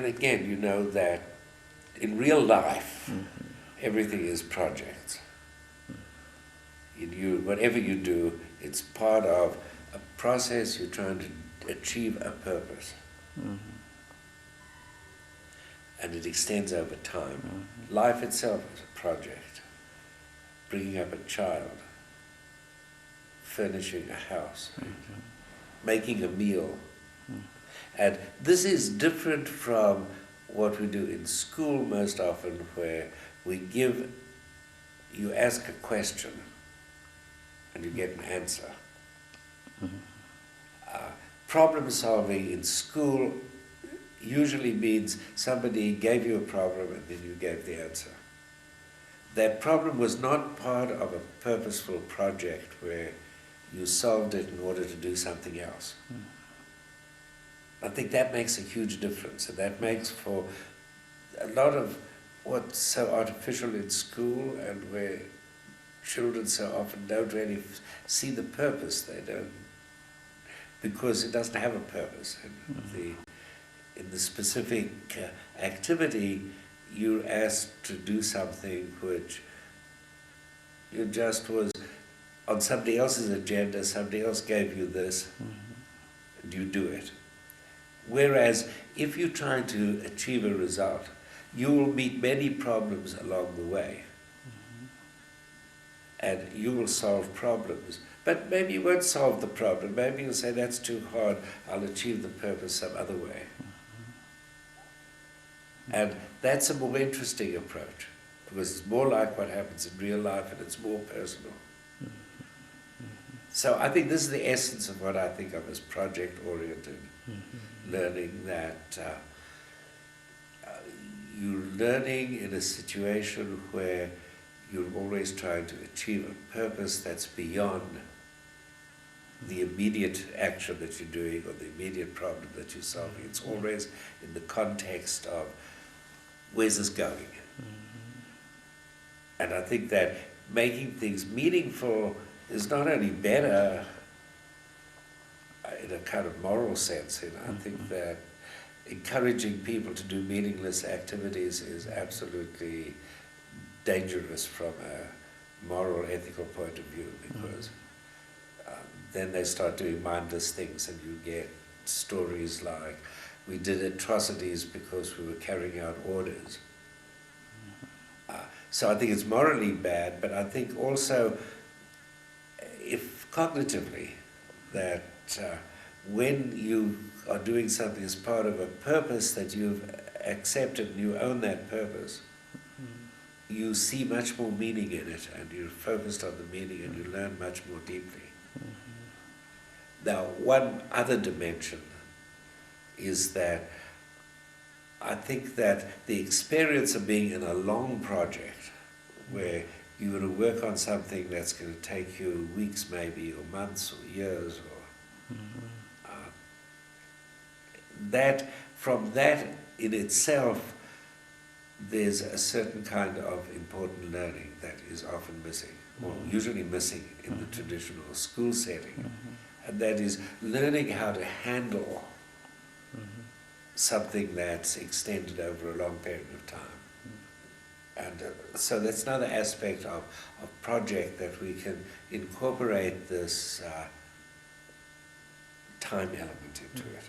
and again, you know that in real life, everything is projects. Whatever you do, it's part of a process. You're trying to achieve a purpose. And it extends over time. Life itself is a project. Bringing up a child, furnishing a house, making a meal. And this is different from what we do in school most often, where you ask a question and you get an answer. Problem solving in school usually means somebody gave you a problem and then you gave the answer. That problem was not part of a purposeful project where you solved it in order to do something else. I think that makes a huge difference, and that makes for a lot of what's so artificial in school, and where children so often don't really see the purpose. They don't, because it doesn't have a purpose. In the specific activity, you're asked to do something which you just was on somebody else's agenda, somebody else gave you this, and you do it. Whereas if you're trying to achieve a result, you will meet many problems along the way. And you will solve problems. But maybe you won't solve the problem. Maybe you'll say, that's too hard, I'll achieve the purpose some other way. And that's a more interesting approach, because it's more like what happens in real life and it's more personal. So I think this is the essence of what I think of as project-oriented learning, that you're learning in a situation where you're always trying to achieve a purpose that's beyond the immediate action that you're doing or the immediate problem that you're solving. It's always in the context of, where's this going? And I think that making things meaningful is not only better in a kind of moral sense, I think that encouraging people to do meaningless activities is absolutely dangerous from a moral, ethical point of view, because then they start doing mindless things, and you get stories like, we did atrocities because we were carrying out orders. So I think it's morally bad, but I think also, if cognitively, that when you are doing something as part of a purpose that you've accepted and you own that purpose, you see much more meaning in it, and you're focused on the meaning, and you learn much more deeply. Now, one other dimension is that I think that the experience of being in a long project, where you're going to work on something that's going to take you weeks maybe, or months, or years, or that from that in itself, there's a certain kind of important learning that is often missing, or usually missing in the traditional school setting, and that is learning how to handle something that's extended over a long period of time. And so that's another aspect of project, that we can incorporate this time element into it.